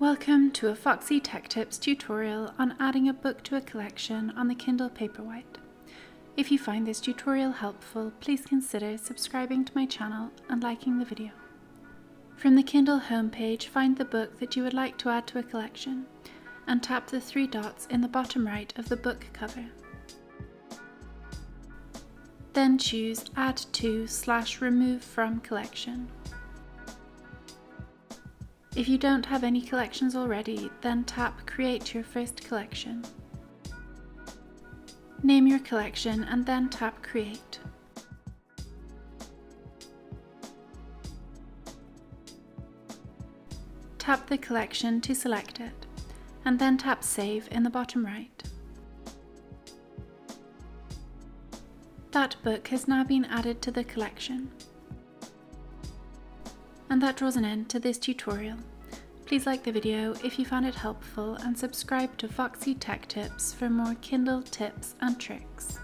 Welcome to a Foxy Tech Tips tutorial on adding a book to a collection on the Kindle Paperwhite. If you find this tutorial helpful, please consider subscribing to my channel and liking the video. From the Kindle homepage, find the book that you would like to add to a collection and tap the three dots in the bottom right of the book cover. Then choose Add to/Remove from Collection. If you don't have any collections already, then tap Create your first collection. Name your collection and then tap Create. Tap the collection to select it, and then tap Save in the bottom right. That book has now been added to the collection. And that draws an end to this tutorial. Please like the video if you found it helpful and subscribe to Foxy Tech Tips for more Kindle tips and tricks.